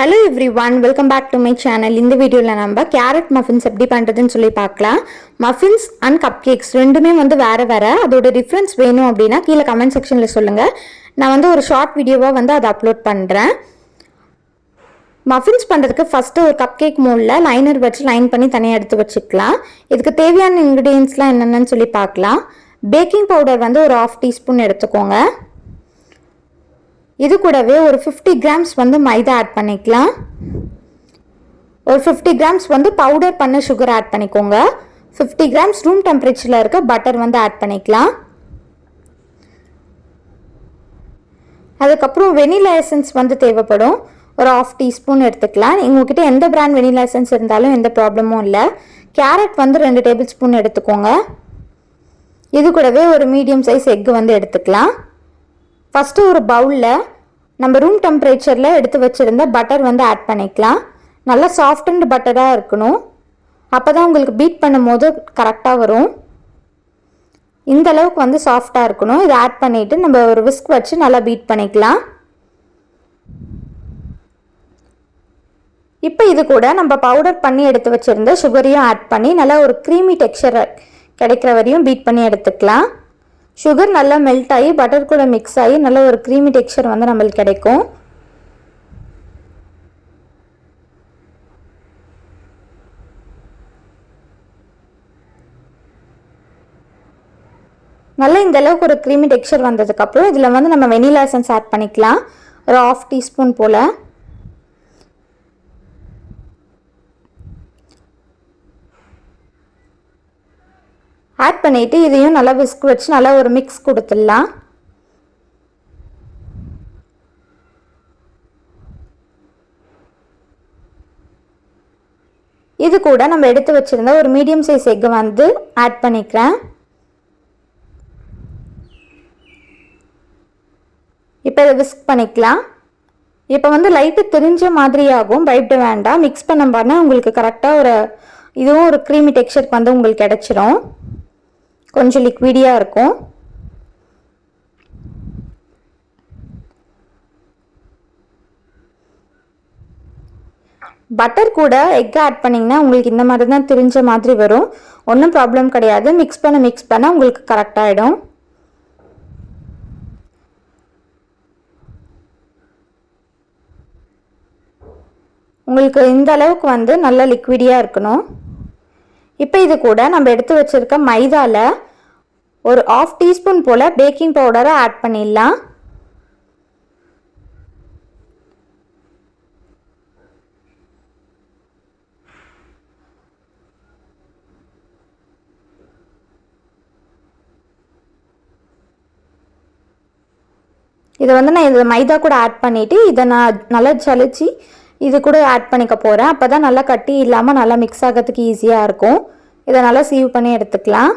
Hello everyone, welcome back to my channel. இந்த வீடியோல நம்ம கேரட் மஃபின்ஸ் எப்படி பண்றதுன்னு சொல்லி பார்க்கலாம். மஃபின்ஸ் அண்ட் கப்கேக்ஸ் ரெண்டுமே வேற அதோட டிஃபரன்ஸ் வேணும் அப்படினா கீழ கமெண்ட் செக்ஷன்ல சொல்லுங்க. நான் ஒரு ஷார்ட் வீடியோவா அதை அப்லோட் பண்றேன். மஃபின்ஸ் பண்றதுக்கு ஃபர்ஸ்ட் ஒரு கப்கேக் மோல்ட்ல லைனர் வச்சு லைன் பண்ணி தனியா எடுத்து வச்சுக்கலாம். இதுக்கு தேவையான இன்கிரிடியன்ட்ஸ்லாம் என்னென்னன்னு சொல்லி பார்க்கலாம். பேக்கிங் பவுடர் ஒரு 1/2 டீஸ்பூன் எடுத்துக்கோங்க. இது கூடவே ஒரு 50 கிராம்ஸ் மைதா ஆட் பண்ணிக்கலாம். ஒரு 50 கிராம்ஸ் பவுடர் பண்ண சுகர் ஆட் பண்ணிக்கோங்க. 50 கிராம்ஸ் ரூம் டெம்பரேச்சர்ல இருக்க பட்டர் ஆட் பண்ணிக்கலாம். அதுக்கப்புறம் வெனிலா எசன்ஸ் தேவைப்படும். ஒரு 1/2 டீஸ்பூன் எடுத்துக்கலாம். உங்ககிட்ட எந்த பிராண்ட் வெனிலா எசன்ஸ் இருந்தாலும் எந்த ப்ராப்ளமும் இல்லை. கேரட் 2 டேபிள் ஸ்பூன் எடுத்துக்கோங்க. இது கூடவே ஒரு மீடியம் சைஸ் எக் எடுத்துக்கலாம். ஃபஸ்ட்டு ஒரு பவுலில் நம்ம ரூம் டெம்பரேச்சரில் எடுத்து வச்சுருந்த பட்டர் ஆட் பண்ணிக்கலாம். நல்லா சாஃப்டன்டு பட்டராக இருக்கணும். அப்போ தான் உங்களுக்கு பீட் பண்ணும் போது கரெக்டாக வரும். இந்த அளவுக்கு சாஃப்டாக இருக்கணும். இதை ஆட் பண்ணிவிட்டு நம்ம ஒரு விஸ்க் வச்சு நல்லா பீட் பண்ணிக்கலாம். இப்போ இது கூட நம்ம பவுடர் பண்ணி எடுத்து வச்சுருந்த சுகரையும் ஆட் பண்ணி நல்லா ஒரு க்ரீமி டெக்ஸ்சர் கிடைக்கிற வரையும் பீட் பண்ணி எடுத்துக்கலாம். சுகர் நல்லா மெல்ட் ஆகி பட்டர் கூட மிக்ஸ் ஆகி நல்ல ஒரு க்ரீமி டெக்ஸ்சர் நம்மளுக்கு கிடைக்கும். நல்லா இந்த அளவுக்கு ஒரு க்ரீமி டெக்ஸ்சர் வந்ததுக்கப்புறம் இதில் நம்ம வெனிலா எசன்ஸ் ஆட் பண்ணிக்கலாம். ஒரு 1/2 டீஸ்பூன் போல். ஆட் பண்ணிவிட்டு இதையும் நல்லா விஸ்க் வச்சு நல்லா ஒரு மிக்ஸ் கொடுத்துடலாம். இது கூட நம்ம எடுத்து வச்சுருந்த ஒரு மீடியம் சைஸ் எக்கை ஆட் பண்ணிக்கிறேன். இப்போ இதை விஸ்க் பண்ணிக்கலாம். இப்போ லைட்டு தெரிஞ்ச மாதிரி ஆகும், பயப்பட வேண்டாம். மிக்ஸ் பண்ண உங்களுக்கு கரெக்டாக இதுவும் ஒரு க்ரீமி டெக்ஸ்சருக்கு உங்களுக்கு கிடச்சிரும். கொஞ்சம் லிக்விடியாக இருக்கும். பட்டர் கூட எக் ஆட் பண்ணிங்கன்னா உங்களுக்கு இந்த மாதிரி தான் தெரிஞ்ச மாதிரி வரும். ஒன்றும் ப்ராப்ளம் கிடையாது. மிக்ஸ் பண்ண உங்களுக்கு கரெக்டாகிடும். உங்களுக்கு இந்த அளவுக்கு நல்ல லிக்விடியாக இருக்கணும். இப்போ இது கூட நம்ம எடுத்து வச்சுருக்க மைதாவில் ஒரு 1/2 டீஸ்பூன் போல் பேக்கிங் பவுடரை ஆட் பண்ணிடலாம். இதை நான் இதில் மைதா கூட ஆட் பண்ணிவிட்டு இதை நான் நல்லா சலிச்சு இது கூட ஆட் பண்ணிக்க போகிறேன். அப்போ தான் நல்லா கட்டி இல்லாமல் நல்லா மிக்ஸ் ஆகிறதுக்கு ஈஸியாக இருக்கும். இதை நல்லா சீவ் பண்ணி எடுத்துக்கலாம்.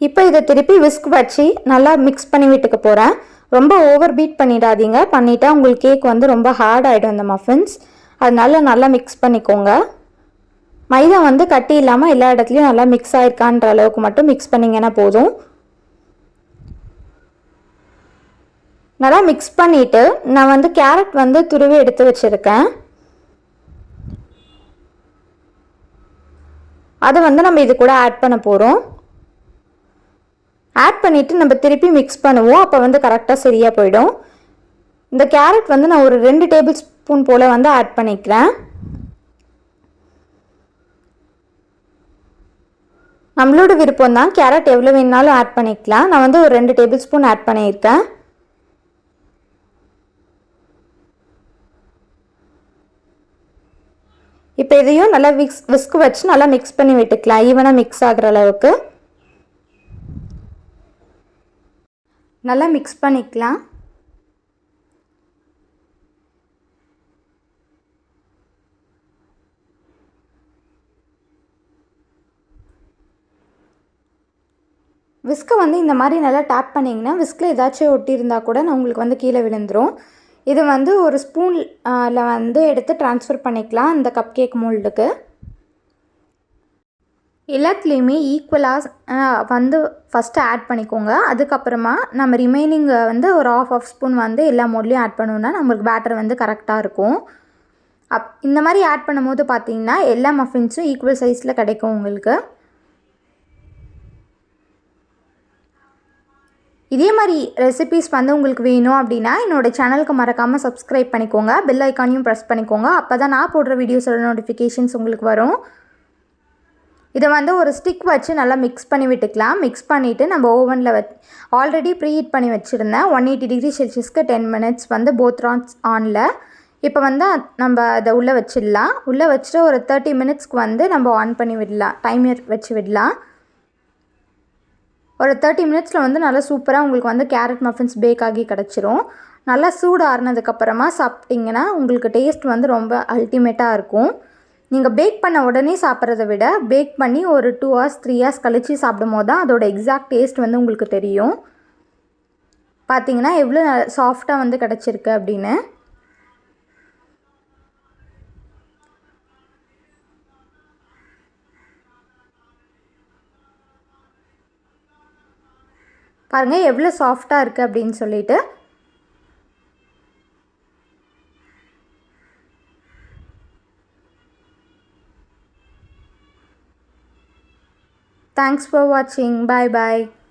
இப்போ இதை திருப்பி விஸ்க் வச்சு நல்லா மிக்ஸ் பண்ணி விட்டுக்க போகிறேன். ரொம்ப ஓவர் பீட் பண்ணிடாதீங்க. பண்ணிட்டா உங்களுக்கு கேக் ரொம்ப ஹார்ட் ஆகிடும் இந்த மஃபின்ஸ். அதனால நல்லா மிக்ஸ் பண்ணிக்கோங்க. மைதா கட்டி இல்லாமல் எல்லா இடத்துலையும் நல்லா மிக்ஸ் ஆகிருக்கான்ற அளவுக்கு மட்டும் மிக்ஸ் பண்ணிங்கன்னா போதும். நல்லா மிக்ஸ் பண்ணிவிட்டு நான் கேரட் துருவி எடுத்து வச்சுருக்கேன். அதை நம்ம இது கூட ஆட் பண்ண போகிறோம். ஆட் பண்ணிவிட்டு நம்ம திருப்பி மிக்ஸ் பண்ணுவோம். அப்போ கரெக்டாக சரியாக போயிடும். இந்த கேரட் நான் ஒரு 2 டேபிள் ஸ்பூன் போல் ஆட் பண்ணிக்கிறேன். நம்மளோட விருப்பம் தான். கேரட் எவ்வளோ வேணுனாலும் ஆட் பண்ணிக்கலாம். நான் ஒரு 2 டேபிள் ஸ்பூன் ஆட் பண்ணியிருக்கேன். இப்போ இதையும் நல்லா விஸ்க் வச்சு நல்லா மிக்ஸ் பண்ணி விட்டுக்கலாம். ஈவனாக மிக்ஸ் ஆகிற அளவுக்கு நல்லா மிக்ஸ் பண்ணிக்கலாம். விஸ்கை இந்த மாதிரி நல்லா டேப் பண்ணிங்கன்னா விஸ்கில் ஏதாச்சும் ஒட்டியிருந்தா கூட நான் உங்களுக்கு கீழே விழுந்துடும். இது ஒரு ஸ்பூனில் எடுத்து ட்ரான்ஸ்ஃபர் பண்ணிக்கலாம் இந்த கப் கேக் மோல்டுக்கு. எல்லாத்துலேயுமே ஈக்குவலாக வந்து ஃபஸ்ட்டு ஆட் பண்ணிக்கோங்க. அதுக்கப்புறமா நம்ம ரிமைனிங் வந்து ஒரு ஆஃப் ஸ்பூன் வந்து எல்லா மோட்லேயும் ஆட் பண்ணோன்னா நம்மளுக்கு பேட்டர் வந்து கரெக்டாக இருக்கும். இந்த மாதிரி ஆட் பண்ணும்போது பார்த்தீங்கன்னா எல்லா மஃபின்ஸும் ஈக்குவல் சைஸில் கிடைக்கும் உங்களுக்கு. இதே மாதிரி ரெசிபீஸ் வந்து உங்களுக்கு வேணும் அப்படின்னா என்னோடய சேனலுக்கு மறக்காமல் சப்ஸ்கிரைப் பண்ணிக்கோங்க. பெல் ஐக்கானையும் ப்ரெஸ் பண்ணிக்கோங்க. அப்போ தான் நான் போடுற வீடியோஸோட நோட்டிஃபிகேஷன்ஸ் உங்களுக்கு வரும். இதை வந்து ஒரு ஸ்டிக் வச்சு நல்லா மிக்ஸ் பண்ணி விட்டுக்கலாம். மிக்ஸ் பண்ணிவிட்டு நம்ம ஓவனில் ஆல்ரெடி ப்ரீ ஹீட் பண்ணி வச்சுருந்தேன் 180 டிகிரி செல்சியஸ்க்கு 10 மினிட்ஸ் வந்து போத் ரான்ஸ் ஆனில். இப்போ வந்து நம்ம அதை உள்ளே வச்சிடலாம். உள்ளே வச்சுட்டு ஒரு 30 மினிட்ஸ்க்கு வந்து நம்ம ஆன் பண்ணி விடலாம், டைமர் வச்சு விடலாம். ஒரு 30 மினிட்ஸில் வந்து நல்லா சூப்பராக உங்களுக்கு வந்து கேரட் மஃபின்ஸ் பேக் ஆகி கிடச்சிரும். நல்லா சூடு ஆறுனதுக்கப்புறமா சாப்பிட்டிங்கன்னா உங்களுக்கு டேஸ்ட் வந்து ரொம்ப அல்டிமேட்டாக இருக்கும். நீங்கள் பேக் பண்ண உடனே சாப்பிட்றத விட பேக் பண்ணி ஒரு 2 hours 3 hours கழித்து சாப்பிடும் போது தான் அதோட எக்ஸாக்ட் டேஸ்ட் வந்து உங்களுக்கு தெரியும். பார்த்தீங்கன்னா எவ்வளோ சாஃப்டாக வந்து கிடச்சிருக்கு அப்படின்னு. பாருங்கள் எவ்வளோ சாஃப்டாக இருக்குது அப்படின்னு சொல்லிட்டு. Thanks for watching. Bye bye.